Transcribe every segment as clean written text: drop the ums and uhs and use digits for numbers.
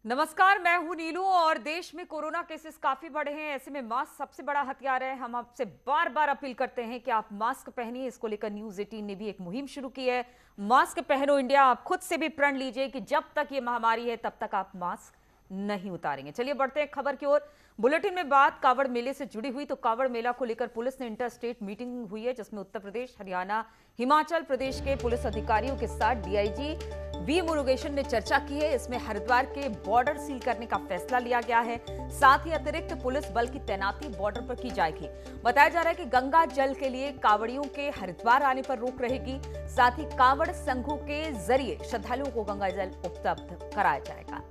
नमस्कार, मैं हूं नीलू और देश में कोरोना केसेस काफी बढ़े हैं। ऐसे में मास्क सबसे बड़ा हथियार है। हम आपसे बार बार अपील करते हैं कि आप मास्क पहनिए। इसको लेकर न्यूज 18 ने भी एक मुहिम शुरू की है, मास्क पहनो इंडिया। आप खुद से भी प्रण लीजिए कि जब तक ये महामारी है तब तक आप मास्क नहीं उतारेंगे। चलिए बढ़ते हैं खबर की ओर। बुलेटिन में बात कावड़ मेले से जुड़ी हुई, तो कावड़ मेला को लेकर पुलिस ने इंटर स्टेट मीटिंग हुई है, जिसमें उत्तर प्रदेश, हरियाणा, हिमाचल प्रदेश के पुलिस अधिकारियों के साथ डीआईजी वी मुरुगेशन ने चर्चा की है। इसमें हरिद्वार के बॉर्डर सील करने का फैसला लिया गया है। साथ ही अतिरिक्त पुलिस बल की तैनाती बॉर्डर पर की जाएगी। बताया जा रहा है कि गंगा जल के लिए कांवड़ियों के हरिद्वार आने पर रोक रहेगी। साथ ही कांवड़ संघों के जरिए श्रद्धालुओं को गंगा जल उपलब्ध कराया जाएगा।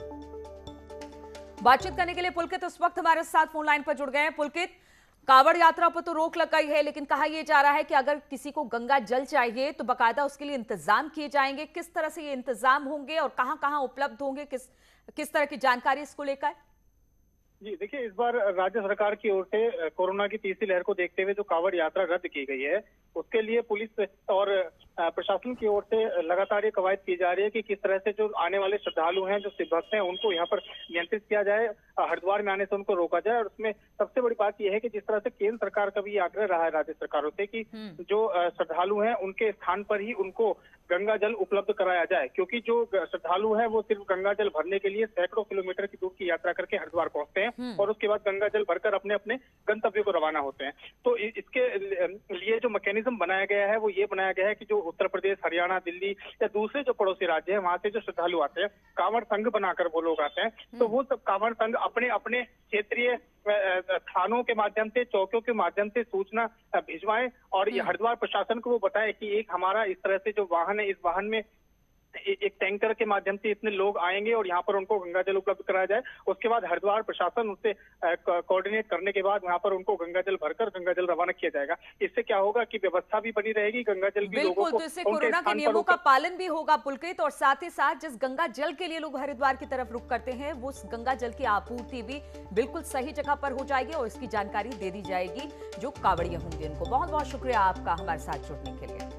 बातचीत करने के लिए पुलकित इस वक्त हमारे साथ फोन लाइन पर जुड़ गए हैं। पुलकित, कावड़ यात्रा पर तो रोक लगाई है, लेकिन कहा यह जा रहा है कि अगर किसी को गंगा जल चाहिए तो बाकायदा उसके लिए इंतजाम किए जाएंगे। किस तरह से ये इंतजाम होंगे और कहां कहां उपलब्ध होंगे, किस किस तरह की जानकारी इसको लेकर? जी देखिए, इस बार राज्य सरकार की ओर से कोरोना की तीसरी लहर को देखते हुए जो कांवड़ यात्रा रद्द की गई है, उसके लिए पुलिस और प्रशासन की ओर से लगातार ये कवायद की जा रही है कि किस तरह से जो आने वाले श्रद्धालु हैं, जो शिव भक्त हैं, उनको यहाँ पर नियंत्रित किया जाए, हरिद्वार में आने से उनको रोका जाए। और उसमें सबसे बड़ी बात यह है कि जिस तरह से केंद्र सरकार का भी आग्रह रहा है राज्य सरकारों से कि जो श्रद्धालु हैं उनके स्थान पर ही उनको गंगा जल उपलब्ध कराया जाए, क्योंकि जो श्रद्धालु हैं वो सिर्फ गंगा जल भरने के लिए सैकड़ों किलोमीटर की दूर की यात्रा करके हरिद्वार पहुंचते हैं और उसके बाद गंगा जल भरकर अपने अपने गंतव्य को रवाना होते हैं। तो इसके लिए जो मैकेनिज्म बनाया गया है वो ये बनाया गया है कि जो उत्तर प्रदेश, हरियाणा, दिल्ली या दूसरे जो पड़ोसी राज्य हैं, वहां से जो श्रद्धालु आते हैं, कांवड़ संघ बनाकर वो लोग आते हैं, तो वो सब कांवड़ संघ अपने अपने क्षेत्रीय थानों के माध्यम से, चौकियों के माध्यम से सूचना भिजवाएं और ये हरिद्वार प्रशासन को वो बताए कि एक हमारा इस तरह से जो वाहन है, इस वाहन में एक टैंकर के माध्यम से इतने लोग आएंगे और यहाँ पर उनको गंगा जल उपलब्ध कराया जाए। उसके बाद हरिद्वार प्रशासन उससे कोऑर्डिनेट करने के बाद वहाँ पर उनको गंगा जल भरकर गंगा जल रवाना किया जाएगा। इससे क्या होगा कि व्यवस्था भी बनी रहेगी, गंगा जल भी लोगों को तो इससे कोरोना के नियमों का पालन भी होगा पुलकित, और साथ ही साथ जिस गंगा जल के लिए लोग हरिद्वार की तरफ रुख करते हैं वो उस गंगा जल की आपूर्ति भी बिल्कुल सही जगह पर हो जाएगी और इसकी जानकारी दे दी जाएगी जो कांवड़िया होंगे उनको। बहुत बहुत शुक्रिया आपका हमारे साथ जुड़ने के लिए।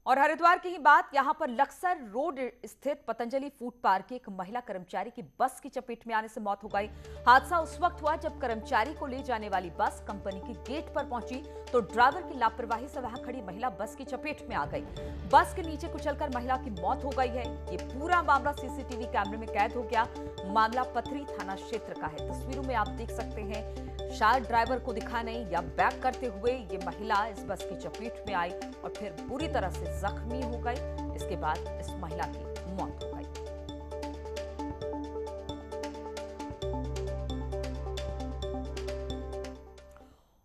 और हरिद्वार की ही बात, यहां पर लक्सर रोड स्थित पतंजलि फूड पार्क की एक महिला कर्मचारी की बस की चपेट में आने से मौत हो गई। हादसा उस वक्त हुआ जब कर्मचारी को ले जाने वाली बस कंपनी के गेट पर पहुंची तो ड्राइवर की लापरवाही से वहां खड़ी महिला बस की चपेट में आ गई। बस के नीचे कुचलकर महिला की मौत हो गई है। ये पूरा मामला सीसीटीवी कैमरे में कैद हो गया। मामला पथरी थाना क्षेत्र का है। तस्वीरों में आप देख सकते हैं, शायद ड्राइवर को दिखा नहीं या बैक करते हुए ये महिला इस बस की चपेट में आई और फिर बुरी तरह से जख्मी हो गई। इसके बाद इस महिला की मौत हो गई।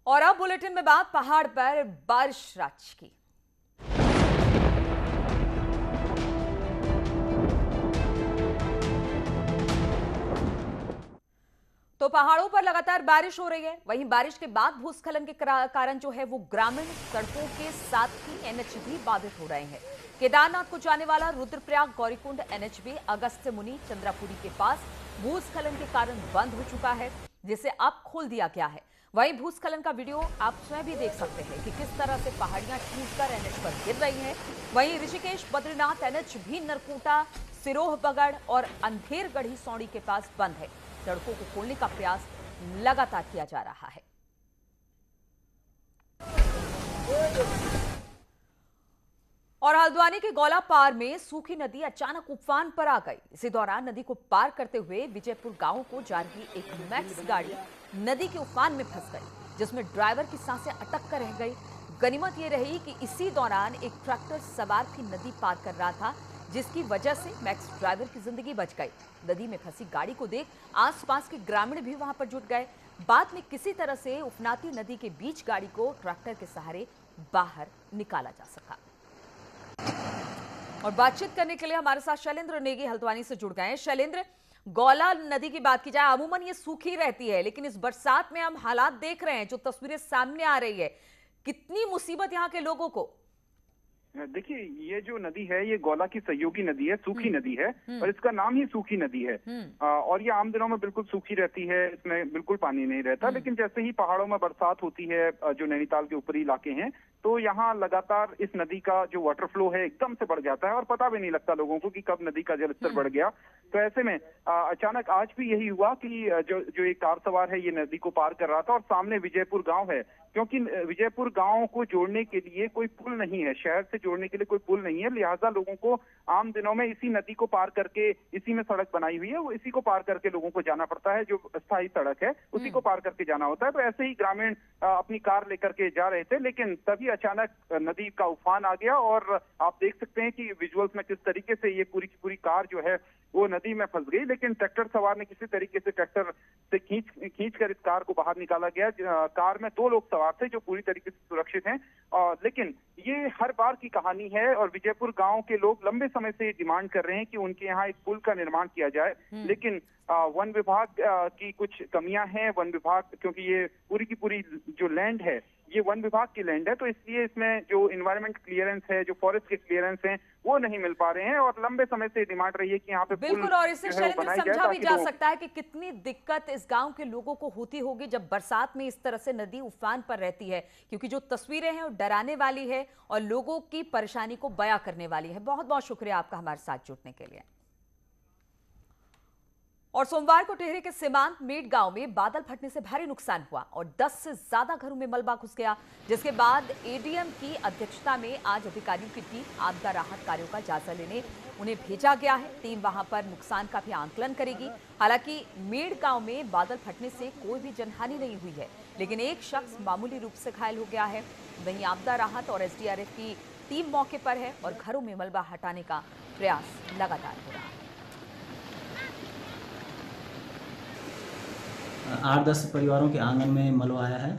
और अब बुलेटिन में बात पहाड़ पर बारिश राज्य की। तो पहाड़ों पर लगातार बारिश हो रही है। वहीं बारिश के बाद भूस्खलन के कारण जो है वो ग्रामीण सड़कों के साथ ही एनएच भी बाधित हो रहे हैं। केदारनाथ को जाने वाला रुद्रप्रयाग गौरीकुंड एनएच भी अगस्त्य मुनि चंद्रापुरी के पास भूस्खलन के कारण बंद हो चुका है, जिसे अब खोल दिया गया है। वहीं भूस्खलन का वीडियो आप स्वयं भी देख सकते हैं कि किस तरह से पहाड़ियां टूटकर एनएच पर गिर रही हैं। वहीं ऋषिकेश बद्रीनाथ एनएच भी नरकोटा, सिरोहबगड़ और अंधेरगढ़ी सौड़ी के पास बंद है। सड़कों को खोलने का प्रयास लगातार किया जा रहा है। और हल्द्वानी के गौला पार में सूखी नदी अचानक उफान पर आ गई। इसी दौरान नदी को पार करते हुए विजयपुर गांव को जा रही एक मैक्स गाड़ी नदी के उफान में फंस गई, जिसमें ड्राइवर की सांसें अटक कर रह गई। गनीमत यह रही कि इसी दौरान एक ट्रैक्टर सवार भी नदी पार कर रहा था, जिसकी वजह से मैक्स ड्राइवर की जिंदगी बच गई। नदी में फंसी गाड़ी को देख आसपास के ग्रामीण भी वहां पर जुट गए। बाद में किसी तरह से उफनाती नदी के बीच गाड़ी को ट्रैक्टर के सहारे बाहर निकाला जा सका। और बातचीत करने के लिए हमारे साथ शैलेंद्र नेगी हल्द्वानी से जुड़ गए हैं। शैलेंद्र, गौला नदी की बात की जाए, अमूमन ये सूखी रहती है, लेकिन इस बरसात में हम हालात देख रहे हैं, जो तस्वीरें सामने आ रही है, कितनी मुसीबत यहाँ के लोगों को। देखिए, ये जो नदी है ये गौला की सहयोगी नदी है, सूखी नदी है और इसका नाम ही सूखी नदी है। और ये आम दिनों में बिल्कुल सूखी रहती है, इसमें बिल्कुल पानी नहीं रहता। लेकिन जैसे ही पहाड़ों में बरसात होती है, जो नैनीताल के ऊपरी इलाके हैं, तो यहाँ लगातार इस नदी का जो वाटर फ्लो है एकदम से बढ़ जाता है और पता भी नहीं लगता लोगों को कि कब नदी का जलस्तर बढ़ गया। तो ऐसे में अचानक आज भी यही हुआ कि जो एक कार सवार है ये नदी को पार कर रहा था और सामने विजयपुर गांव है, क्योंकि विजयपुर गांव को जोड़ने के लिए कोई पुल नहीं है, शहर से जोड़ने के लिए कोई पुल नहीं है, लिहाजा लोगों को आम दिनों में इसी नदी को पार करके, इसी में सड़क बनाई हुई है, वो इसी को पार करके लोगों को जाना पड़ता है। जो स्थायी सड़क है उसी को पार करके जाना होता है। तो ऐसे ही ग्रामीण अपनी कार लेकर के जा रहे थे, लेकिन तभी अचानक नदी का उफान आ गया और आप देख सकते हैं कि विजुअल्स में किस तरीके से ये पूरी की पूरी कार जो है वो नदी में फंस गई। लेकिन ट्रैक्टर सवार ने किसी तरीके से ट्रैक्टर से खींच कर इस कार को बाहर निकाला गया। कार में 2 लोग सवार थे जो पूरी तरीके से सुरक्षित हैं। लेकिन ये हर बार की कहानी है और विजयपुर गांव के लोग लंबे समय से डिमांड कर रहे हैं कि उनके यहाँ एक पुल का निर्माण किया जाए। लेकिन वन विभाग की कुछ कमियां हैं। वन विभाग, क्योंकि ये पूरी की पूरी जो लैंड है ये वन विभाग की लैंड है, तो इसलिए इसमें जो इन्वायरमेंट क्लियरेंस है, जो फॉरेस्ट के क्लियरेंस हैं, वो नहीं मिल पा रहे हैं और लंबे समय से डिमांड रही है कि यहाँ पे बिल्कुल। और इससे शैलेंद्र समझा भी जा सकता है कि कितनी दिक्कत इस गांव के लोगों को होती होगी जब बरसात में इस तरह से नदी उफान पर रहती है, क्योंकि जो तस्वीरें हैं वो डराने वाली है और लोगों की परेशानी को बयां करने वाली है। बहुत बहुत शुक्रिया आपका हमारे साथ जुड़ने के लिए। और सोमवार को टिहरी के सीमांत मेट गांव में बादल फटने से भारी नुकसान हुआ और 10 से ज्यादा घरों में मलबा घुस गया, जिसके बाद एडीएम की अध्यक्षता में आज अधिकारियों की टीम आपदा राहत कार्यों का जायजा लेने उन्हें भेजा गया है। टीम वहां पर नुकसान का भी आंकलन करेगी। हालांकि मेट गांव में बादल फटने से कोई भी जनहानि नहीं हुई है, लेकिन एक शख्स मामूली रूप से घायल हो गया है। वहीं आपदा राहत और एसडीआरएफ की टीम मौके पर है और घरों में मलबा हटाने का प्रयास लगातार हो रहा है। 8-10 परिवारों के आंगन में मलबा आया है।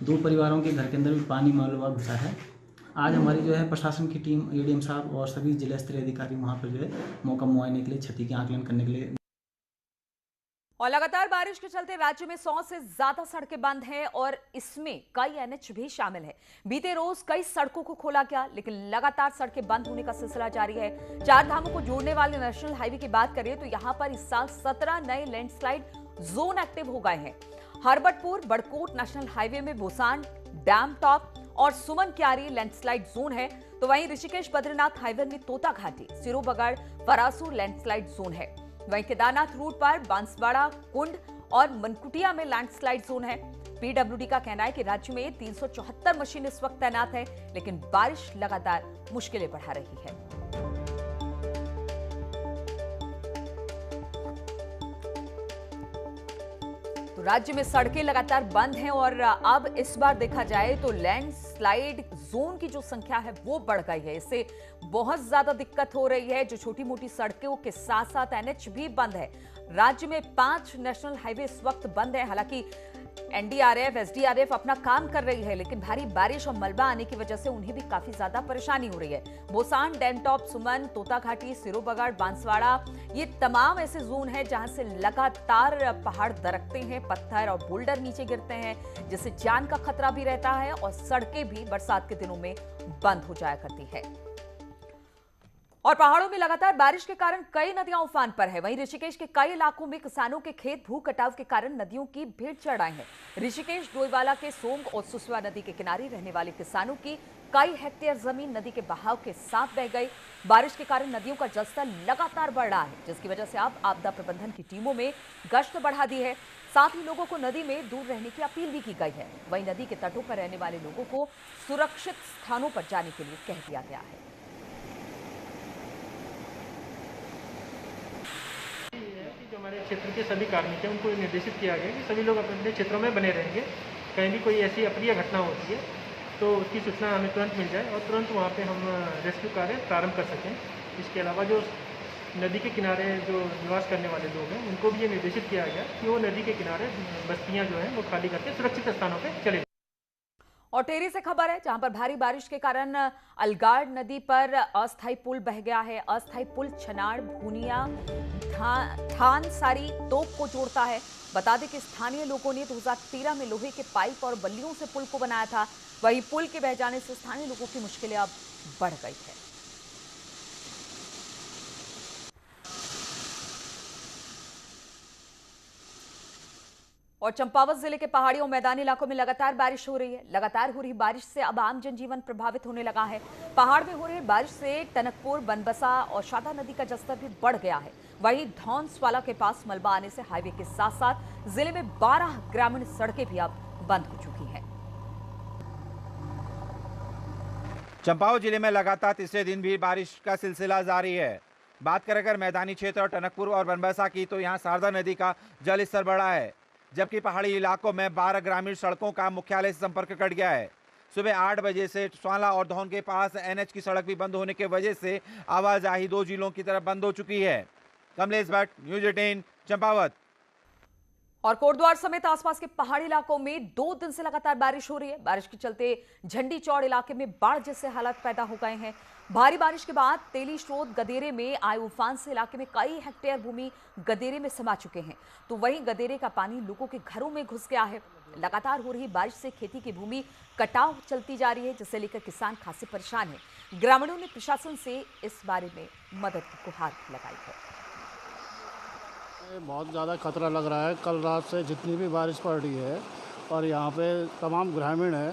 2 परिवारों के घर के अंदर भी पानी मलबा घुसा है। आज हमारी जो है प्रशासन की टीम, एडीएम साहब और सभी जिला स्तरीय अधिकारी वहां पर जो है मौका मुआयने के लिए, क्षति के आकलन करने के लिए। और लगातार बारिश के चलते राज्य में 100 से ज्यादा सड़कें बंद हैं और इसमें कई एनएच भी शामिल है। बीते रोज कई सड़कों को खोला गया, लेकिन लगातार सड़कें बंद होने का सिलसिला जारी है। 4 धामों को जोड़ने वाले नेशनल हाईवे की बात करें तो यहां पर इस साल 17 नए लैंडस्लाइड जोन एक्टिव हो गए हैं। हरबटपुर बड़कोट नेशनल हाईवे में बोसान, डैम टॉप और सुमन क्यारी लैंडस्लाइड जोन है, तो वहीं ऋषिकेश बद्रीनाथ हाईवे में तोता घाटी, सिरोबगढ़, फरासूर लैंडस्लाइड जोन है। वहीं केदारनाथ रूट पर बांसवाड़ा, कुंड और मनकुटिया में लैंडस्लाइड जोन है। पीडब्ल्यूडी का कहना है कि राज्य में 374 मशीन इस वक्त तैनात है, लेकिन बारिश लगातार मुश्किलें बढ़ा रही है। तो राज्य में सड़कें लगातार बंद हैं और अब इस बार देखा जाए तो लैंडस्लाइड जोन की जो संख्या है वो बढ़ गई है। इससे बहुत ज्यादा दिक्कत हो रही है। जो छोटी मोटी सड़कों के साथ साथ एनएच भी बंद है। राज्य में 5 नेशनल हाईवे इस वक्त बंद है। हालांकि एनडीआरएफ, एसडीआरएफ अपना काम कर रही है, लेकिन भारी बारिश और मलबा आने की वजह से उन्हें भी काफी ज्यादा परेशानी हो रही है। बोसान, डैमटॉप, सुमन, तोता घाटी, सिरोबगढ़, बांसवाड़ा, ये तमाम ऐसे जोन हैं जहां से लगातार पहाड़ दरकते हैं, पत्थर और बोल्डर नीचे गिरते हैं, जिससे जान का खतरा भी रहता है और सड़कें भी बरसात के दिनों में बंद हो जाया करती है। और पहाड़ों में लगातार बारिश के कारण कई नदियां उफान पर है। वहीं ऋषिकेश के कई इलाकों में किसानों के खेत भू कटाव के कारण नदियों की भीड़ चढ़ आए हैं। ऋषिकेश डोईवाला के सोंग और सुसवा नदी के किनारे रहने वाले किसानों की कई हेक्टेयर जमीन नदी के बहाव के साथ बह गई। बारिश के कारण नदियों का जलस्तर लगातार बढ़ रहा है, जिसकी वजह से अब आपदा प्रबंधन की टीमों में गश्त बढ़ा दी है। साथ ही लोगों को नदी में दूर रहने की अपील भी की गई है। वहीं नदी के तटों पर रहने वाले लोगों को सुरक्षित स्थानों पर जाने के लिए कह दिया गया है। जो हमारे क्षेत्र के सभी कार्मिक हैं उनको निर्देशित किया गया कि सभी लोग अपने अपने क्षेत्रों में बने रहेंगे। कहीं भी कोई ऐसी अप्रिय घटना होती है तो उसकी सूचना हमें तुरंत मिल जाए और तुरंत वहाँ पे हम रेस्क्यू कार्य प्रारंभ कर सकें। इसके अलावा जो नदी के किनारे जो निवास करने वाले लोग हैं उनको भी ये निर्देशित किया गया कि वो नदी के किनारे बस्तियाँ जो हैं वो खाली करके सुरक्षित स्थानों पर चले। और टेरी से खबर है, जहां पर भारी बारिश के कारण अलगाड़ नदी पर अस्थायी पुल बह गया है। अस्थायी पुल छनाड़, भूनिया, थान सारी तोप को जोड़ता है। बता दें कि स्थानीय लोगों ने 2013 में लोहे के पाइप और बल्लियों से पुल को बनाया था। वहीं पुल के बह जाने से स्थानीय लोगों की मुश्किलें अब बढ़ गई है। और चंपावत जिले के पहाड़ी और मैदानी इलाकों में लगातार बारिश हो रही है। लगातार हो रही बारिश से अब आम जनजीवन प्रभावित होने लगा है। पहाड़ में हो रही बारिश से टनकपुर, बनबसा और शादा नदी का जलस्तर भी बढ़ गया है। वहीं धौंसवाला के पास मलबा आने से हाईवे के साथ साथ जिले में 12 ग्रामीण सड़कें भी अब बंद हो चुकी हैं। चंपावत जिले में लगातार तीसरे दिन भी बारिश का सिलसिला जारी है। बात करें अगर मैदानी क्षेत्र और टनकपुर और बनबसा की, तो यहाँ शारदा नदी का जल स्तर बढ़ा है, जबकि पहाड़ी इलाकों में 12 ग्रामीण सड़कों का मुख्यालय से संपर्क कट गया है। सुबह 8 बजे से स्वाला और धौन के पास एनएच की सड़क भी बंद होने की वजह से आवाजाही 2 जिलों की तरफ बंद हो चुकी है। कमलेश भट्ट, न्यूज 18, चंपावत। और कोटद्वार समेत आसपास के पहाड़ी इलाकों में 2 दिन से लगातार बारिश हो रही है। बारिश के चलते झंडी चौड़ इलाके में बाढ़ जैसे हालात पैदा हो गए हैं। भारी बारिश के बाद तेली स्रोत गदेरे में आए उफान से इलाके में कई हेक्टेयर भूमि गदेरे में समा चुके हैं, तो वहीं गदेरे का पानी लोगों के घरों में घुस गया है। लगातार हो रही बारिश से खेती की भूमि कटाव चलती जा रही है, जिसे लेकर किसान खासे परेशान हैं। ग्रामीणों ने प्रशासन से इस बारे में मदद की गुहार लगाई है। बहुत ज़्यादा खतरा लग रहा है। कल रात से जितनी भी बारिश पड़ रही है और यहाँ पे तमाम ग्रामीण है,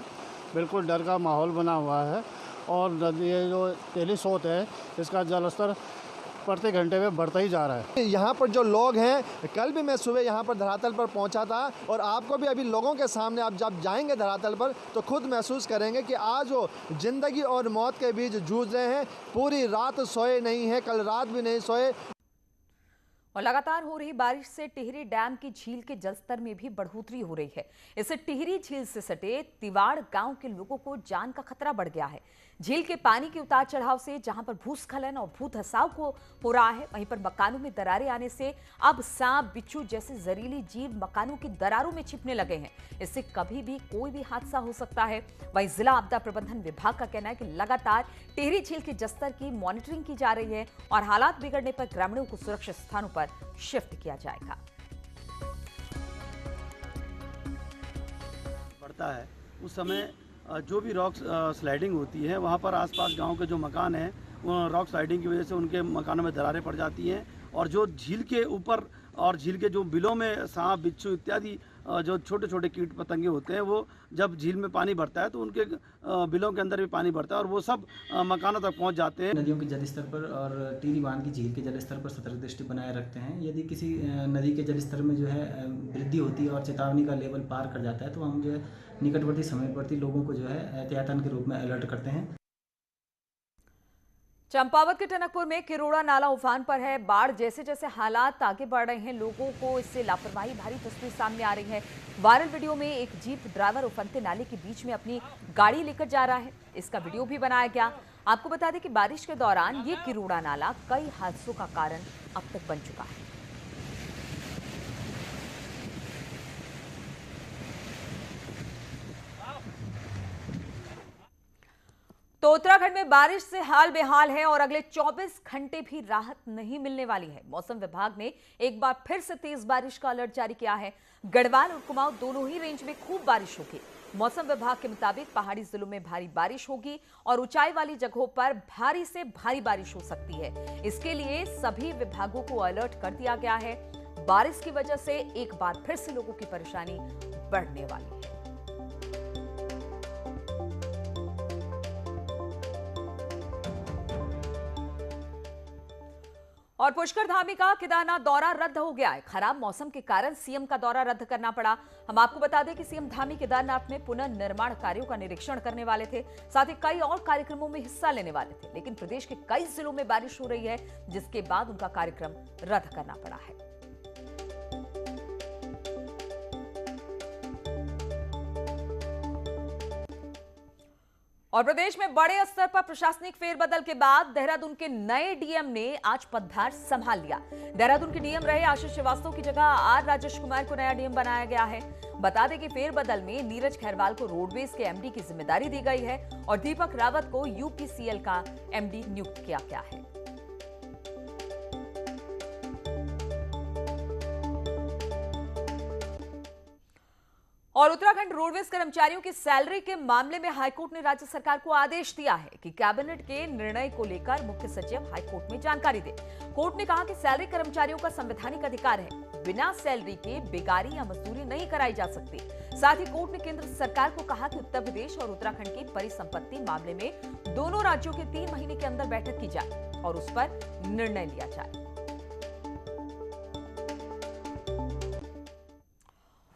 बिल्कुल डर का माहौल बना हुआ है। और नदी ये जो तेली स्रोत है, इसका जलस्तर प्रति घंटे में बढ़ता ही जा रहा है। यहाँ पर जो लोग हैं, कल भी मैं सुबह यहाँ पर धरातल पर पहुँचा था और आपको भी अभी लोगों के सामने आप जब जाएंगे धरातल पर तो खुद महसूस करेंगे कि आज वो जिंदगी और मौत के बीच जूझ रहे हैं। पूरी रात सोए नहीं है, कल रात भी नहीं सोए। और लगातार हो रही बारिश से टिहरी डैम की झील के जलस्तर में भी बढ़ोतरी हो रही है। इससे टिहरी झील से सटे तिवाड़ गांव के लोगों को जान का खतरा बढ़ गया है। झील के पानी के उतार चढ़ाव से जहां पर भूस्खलन और भू धसाव को हो रहा है, वहीं पर मकानों में दरारें आने से अब सांप, बिच्छू जैसे जहरीली जीव मकानों की दरारों में छिपने लगे हैं। इससे कभी भी कोई भी हादसा हो सकता है। वहीं जिला आपदा प्रबंधन विभाग का कहना है कि लगातार टिहरी झील के जलस्तर की मॉनिटरिंग की जा रही है और हालात बिगड़ने पर ग्रामीणों को सुरक्षित स्थानों पर शिफ्ट किया जाएगा। बढ़ता है उस समय जो भी रॉक स्लाइडिंग होती है, वहाँ पर आसपास गांव के जो मकान हैं, वो रॉक स्लाइडिंग की वजह से उनके मकानों में दरारें पड़ जाती हैं। और जो झील के ऊपर और झील के जो बिलों में सांप, बिच्छू इत्यादि जो छोटे छोटे कीट पतंगे होते हैं, वो जब झील में पानी बढ़ता है तो उनके बिलों के अंदर भी पानी बढ़ता है और वो सब मकानों तक पहुंच जाते हैं। नदियों के जलस्तर पर और टिहरी बांध की झील के जलस्तर पर सतर्क दृष्टि बनाए रखते हैं। यदि किसी नदी के जलस्तर में जो है वृद्धि होती है और चेतावनी का लेवल पार कर जाता है, तो हम जो है निकटवर्ती समीपवर्ती लोगों को जो है एहतियातन के रूप में अलर्ट करते हैं। चंपावत के टनकपुर में किरोड़ा नाला उफान पर है। बाढ़ जैसे जैसे हालात आगे बढ़ रहे हैं, लोगों को इससे लापरवाही भारी तस्वीर सामने आ रही है। वायरल वीडियो में एक जीप ड्राइवर उफनते नाले के बीच में अपनी गाड़ी लेकर जा रहा है। इसका वीडियो भी बनाया गया। आपको बता दें कि बारिश के दौरान ये किरोड़ा नाला कई हादसों का कारण अब तक बन चुका है। तो उत्तराखंड में बारिश से हाल बेहाल है और अगले 24 घंटे भी राहत नहीं मिलने वाली है। मौसम विभाग ने एक बार फिर से तेज बारिश का अलर्ट जारी किया है। गढ़वाल और कुमाऊं दोनों ही रेंज में खूब बारिश होगी। मौसम विभाग के मुताबिक पहाड़ी जिलों में भारी बारिश होगी और ऊंचाई वाली जगहों पर भारी से भारी बारिश हो सकती है। इसके लिए सभी विभागों को अलर्ट कर दिया गया है। बारिश की वजह से एक बार फिर से लोगों की परेशानी बढ़ने वाली है। और पुष्कर धामी का केदारनाथ दौरा रद्द हो गया है। खराब मौसम के कारण सीएम का दौरा रद्द करना पड़ा। हम आपको बता दें कि सीएम धामी केदारनाथ में पुनर्निर्माण कार्यों का निरीक्षण करने वाले थे, साथ ही कई और कार्यक्रमों में हिस्सा लेने वाले थे, लेकिन प्रदेश के कई जिलों में बारिश हो रही है, जिसके बाद उनका कार्यक्रम रद्द करना पड़ा है। और प्रदेश में बड़े स्तर पर प्रशासनिक फेरबदल के बाद देहरादून के नए डीएम ने आज पदभार संभाल लिया। देहरादून के डीएम रहे आशीष श्रीवास्तव की जगह आर राजेश कुमार को नया डीएम बनाया गया है। बता दें कि फेरबदल में नीरज खैरवाल को रोडवेज के एमडी की जिम्मेदारी दी गई है और दीपक रावत को यूपीसीएल का एमडी नियुक्त किया गया है। और उत्तराखंड रोडवेज कर्मचारियों की सैलरी के मामले में हाईकोर्ट ने राज्य सरकार को आदेश दिया है कि कैबिनेट के निर्णय को लेकर मुख्य सचिव हाईकोर्ट में जानकारी दे। कोर्ट ने कहा कि सैलरी कर्मचारियों का संवैधानिक अधिकार है, बिना सैलरी के बेगारी या मजदूरी नहीं कराई जा सकती। साथ ही कोर्ट ने केंद्र सरकार को कहा कि उत्तर प्रदेश और उत्तराखंड की परिसंपत्ति मामले में दोनों राज्यों के 3 महीने के अंदर बैठक की जाए और उस पर निर्णय लिया जाए।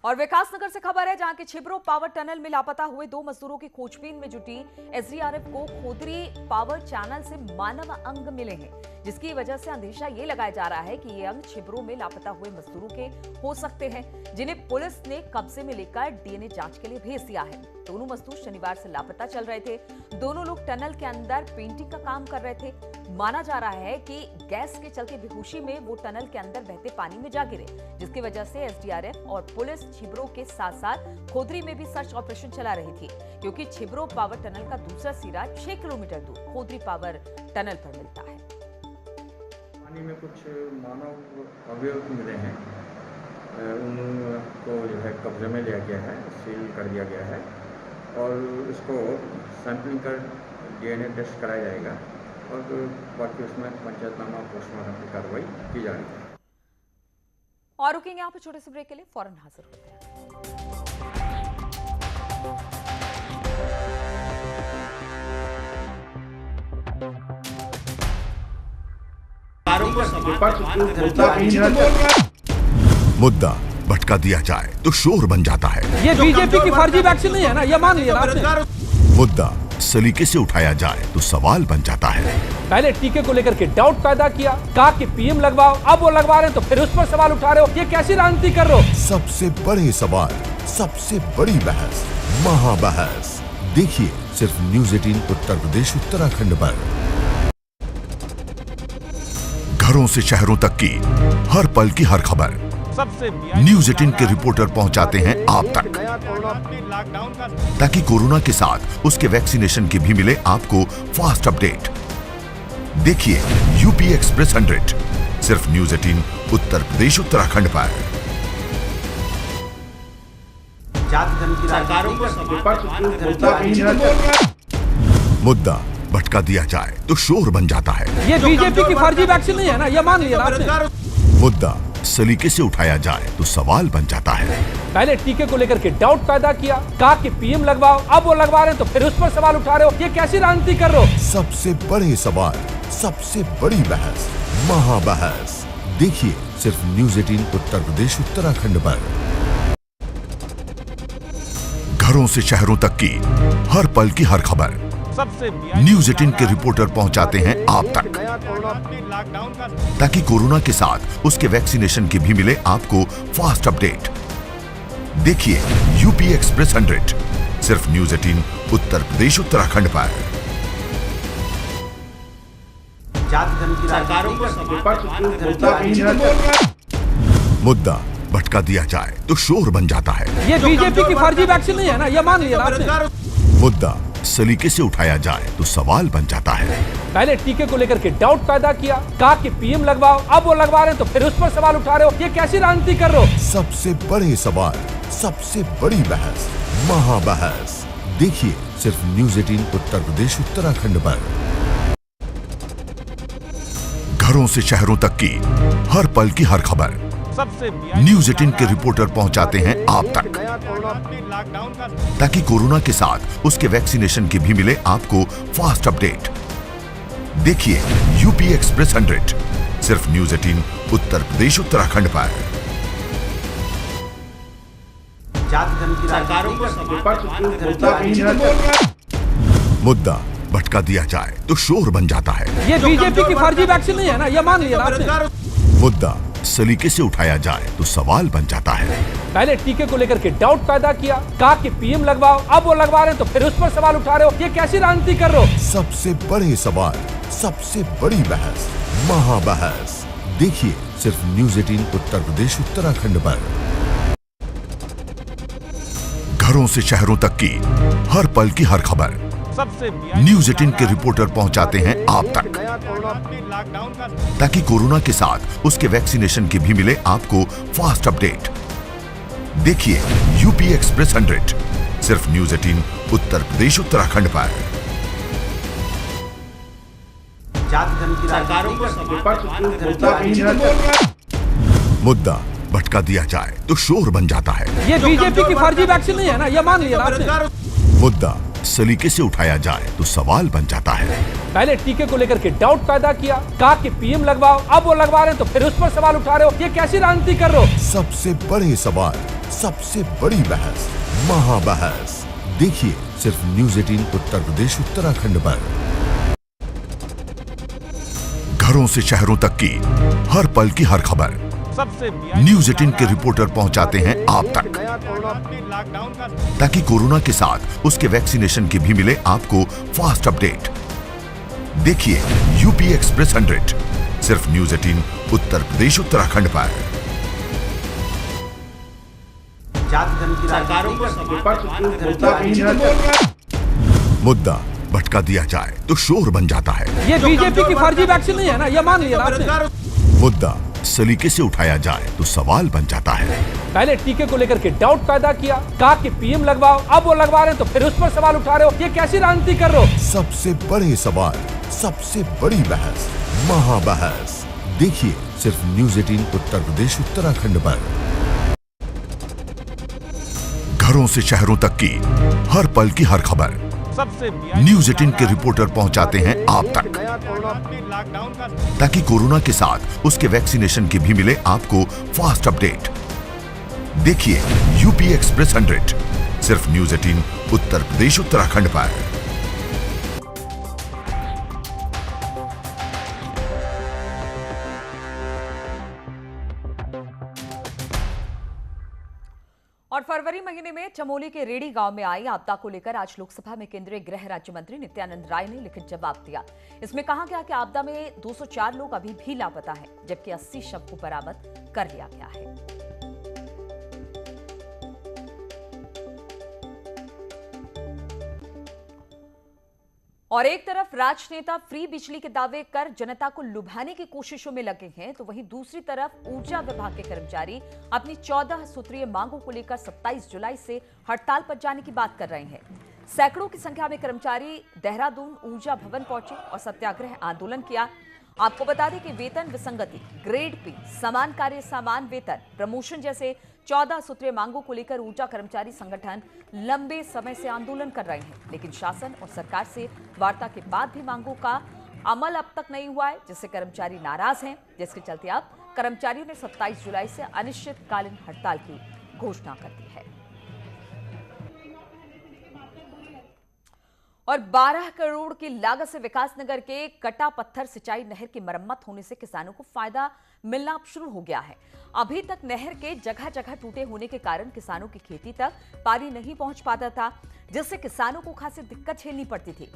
और विकासनगर से खबर है, जहां के छिबरो पावर टनल में लापता हुए 2 मजदूरों की खोजबीन में जुटी एसडीआरएफ को खोदरी पावर चैनल से मानव अंग मिले हैं, जिसकी वजह से अंदेशा ये लगाया जा रहा है कि ये अंग छिबरो में लापता हुए मजदूरों के हो सकते हैं, जिन्हें पुलिस ने कब्जे में लेकर डीएनए जांच के लिए भेज दिया है। दोनों मजदूर शनिवार से लापता चल रहे थे। दोनों लोग टनल के अंदर पेंटिंग का काम कर रहे थे। माना जा रहा है कि गैस के चलते बेहोशी में वो टनल के अंदर बहते पानी में जा गिरे, जिसकी वजह से एसडीआरएफ और पुलिस छिबरो के साथ साथ खोदरी में भी सर्च ऑपरेशन चला रही थी, क्योंकि छिबरो पावर टनल का दूसरा सिरा 6 किलोमीटर दूर खोदरी पावर टनल पर मिलता है। पानी में कुछ मानव अवयव मिले हैं, उनको जो है कब्जे में लिया गया है, सील कर दिया गया है और इसको सैंपलिंग कर डीएनए टेस्ट कराया जाएगा और बाकी उसमें पंचायतनामा पोस्टमार्टम की कार्रवाई की जा रही है। और रुकेंगे यहाँ पे छोटे से ब्रेक के लिए, फौरन हाजिर होते हैं। मुद्दा भटका दिया जाए तो शोर बन जाता है। ये बीजेपी की फर्जी वैक्सीन नहीं है ना, ये मान लिया आपने। मुद्दा सलीके से उठाया जाए तो सवाल बन जाता है। पहले टीके को लेकर के डाउट पैदा किया, कहा कि पीएम लगवाओ, अब वो लगवा रहे हैं तो फिर उस पर सवाल उठा रहे हो, ये कैसी राजनीति कर रहे हो? सबसे बड़े सवाल, सबसे बड़ी बहस, महाबहस देखिए सिर्फ न्यूज़ 18 उत्तर प्रदेश उत्तराखंड पर। घरों से शहरों तक की हर पल की हर खबर न्यूज़ 18 के रिपोर्टर पहुंचाते हैं आप तक, ताकि कोरोना के साथ उसके वैक्सीनेशन की भी मिले आपको फास्ट अपडेट। देखिए यूपी एक्सप्रेस 100 सिर्फ न्यूज़ 18 उत्तर प्रदेश उत्तराखंड पर। मुद्दा भटका दिया जाए तो शोर बन जाता है। ये बीजेपी की फर्जी वैक्सीन नहीं है ना, ये मान लिया आपने। मुद्दा सलीके से उठाया जाए तो सवाल बन जाता है। पहले टीके को लेकर के डाउट पैदा किया, कहा कि पीएम लगवाओ, अब वो लगवा रहे हैं तो फिर उस पर सवाल उठा रहे हो, ये कैसी राजनीति कर रहे हो? सबसे बड़े सवाल, सबसे बड़ी बहस, महाबहस देखिए सिर्फ न्यूज़ 18 उत्तर प्रदेश उत्तराखंड पर। घरों से शहरों तक की हर पल की हर खबर न्यूज़ 18 के रिपोर्टर पहुंचाते हैं आप तक, ताकि कोरोना के साथ उसके वैक्सीनेशन की भी मिले आपको फास्ट अपडेट। देखिए यूपी एक्सप्रेस 100 सिर्फ न्यूज़ 18 उत्तर प्रदेश उत्तराखंड पर। मुद्दा भटका दिया जाए तो शोर बन जाता है। ये बीजेपी की फर्जी वैक्सीन नहीं है ना, ये मान लिया आपने। मुद्दा सलीके से उठाया जाए तो सवाल बन जाता है। पहले टीके को लेकर के डाउट पैदा किया, कहा कि पीएम लगवाओ, अब वो लगवा रहे हैं तो फिर उस पर सवाल उठा रहे हो, ये कैसी राजनीति कर रहे हो? सबसे बड़े सवाल, सबसे बड़ी बहस, महाबहस देखिए सिर्फ न्यूज़ 18 उत्तर प्रदेश उत्तराखंड पर। घरों से शहरों तक की हर पल की हर खबर न्यूज़ 18 के रिपोर्टर पहुंचाते हैं आप तक, ताकि कोरोना के साथ उसके वैक्सीनेशन की भी मिले आपको फास्ट अपडेट। देखिए यूपी एक्सप्रेस 100 सिर्फ न्यूज़ 18 उत्तर प्रदेश उत्तराखंड पर। मुद्दा भटका दिया जाए तो शोर बन जाता है। ये बीजेपी की फर्जी वैक्सीन नहीं है ना, ये मान लिया आपने। मुद्दा सलीके से उठाया जाए तो सवाल बन जाता है। पहले टीके को लेकर के डाउट पैदा किया, कहा कि पीएम लगवाओ, अब वो लगवा रहे हैं तो फिर उस पर सवाल उठा रहे हो, ये कैसी राजनीति कर रहे हो? सबसे बड़े सवाल, सबसे बड़ी बहस, महाबहस देखिए सिर्फ न्यूज़ 18 उत्तर प्रदेश उत्तराखंड पर। घरों से शहरों तक की हर पल की हर खबर न्यूज़ 18 के रिपोर्टर पहुंचाते हैं आप तक, ताकि कोरोना के साथ उसके वैक्सीनेशन की भी मिले आपको फास्ट अपडेट। देखिए यूपी एक्सप्रेस 100 सिर्फ न्यूज 18 उत्तर प्रदेश उत्तराखंड पर। जाति धर्म की सरकारों को मुद्दा भटका दिया जाए तो शोर बन जाता है। ये बीजेपी की फर्जी वैक्सीन नहीं है ना, ये मान लिया आपने। मुद्दा सलीके से उठाया जाए तो सवाल बन जाता है। पहले टीके को लेकर के डाउट पैदा किया, कहा कि पीएम लगवाओ, अब वो लगवा रहे हैं तो फिर उस पर सवाल उठा रहे हो, ये कैसी राजनीति कर रहे हो? सबसे बड़े सवाल, सबसे बड़ी बहस, महाबहस देखिए सिर्फ न्यूज 18 उत्तर प्रदेश उत्तराखंड पर। घरों से शहरों तक की हर पल की हर खबर न्यूज 18 के रिपोर्टर पहुंचाते हैं आप तक, ताकि कोरोना के साथ उसके वैक्सीनेशन की भी मिले आपको फास्ट अपडेट। देखिए यूपी एक्सप्रेस 100 सिर्फ न्यूज 18 उत्तर प्रदेश उत्तराखंड पर। जाति धर्म की सरकारों को मुद्दा भटका दिया जाए तो शोर बन जाता है। ये बीजेपी की फर्जी वैक्सीन नहीं है ना, ये मान लिया आपने। मुद्दा सलीके से उठाया जाए तो सवाल बन जाता है। पहले टीके को लेकर के डाउट पैदा किया, कहा कि पीएम लगवाओ, अब वो लगवा रहे हैं तो फिर उस पर सवाल उठा रहे हो, ये कैसी राजनीति कर रहे हो? सबसे बड़े सवाल, सबसे बड़ी बहस, महाबहस देखिए सिर्फ न्यूज 18 उत्तर प्रदेश उत्तराखंड पर। घरों से शहरों तक की हर पल की हर खबर न्यूज 18 के रिपोर्टर पहुंचाते हैं आप तक, ताकि कोरोना के साथ उसके वैक्सीनेशन की भी मिले आपको फास्ट अपडेट। देखिए यूपी एक्सप्रेस 100 सिर्फ न्यूज 18 उत्तर प्रदेश उत्तराखंड पर। और फरवरी महीने में चमोली के रेडी गांव में आई आपदा को लेकर आज लोकसभा में केंद्रीय गृह राज्य मंत्री नित्यानंद राय ने लिखित जवाब दिया। इसमें कहा गया कि आपदा में 204 लोग अभी भी लापता हैं, जबकि 80 शव को बरामद कर लिया गया है। और एक तरफ राजनेता फ्री बिजली के दावे कर जनता को लुभाने की कोशिशों में लगे हैं, तो वहीं दूसरी तरफ ऊर्जा विभाग के कर्मचारी अपनी 14 सूत्रीय मांगों को लेकर 27 जुलाई से हड़ताल पर जाने की बात कर रहे हैं। सैकड़ों की संख्या में कर्मचारी देहरादून ऊर्जा भवन पहुंचे और सत्याग्रह आंदोलन किया। आपको बता दें कि वेतन विसंगति, ग्रेड पी, समान कार्य समान वेतन, प्रमोशन जैसे 14 सूत्रीय मांगों को लेकर ऊर्जा कर्मचारी संगठन लंबे समय से आंदोलन कर रहे हैं, लेकिन शासन और सरकार से वार्ता के बाद भी मांगों का अमल अब तक नहीं हुआ है, जिससे कर्मचारी नाराज हैं, जिसके चलते अब कर्मचारियों ने 27 जुलाई से अनिश्चितकालीन हड़ताल की घोषणा कर दी है। और 12 करोड़ की लागत से विकासनगर के कटा पत्थर सिंचाई नहर की मरम्मत होने से किसानों को फायदा मिलना अब शुरू हो गया है। अभी तक नहर के जगह जगह टूटे होने के कारण किसानों की खेती तक पानी नहीं पहुंच पाता था, जिससे किसानों को खासी दिक्कत झेलनी पड़ती थी।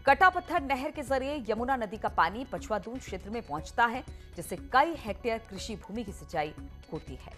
कटा पत्थर नहर के जरिए यमुना नदी का पानी पछुआ दून क्षेत्र में पहुंचता है, जिससे कई हेक्टेयर कृषि भूमि की सिंचाई होती है।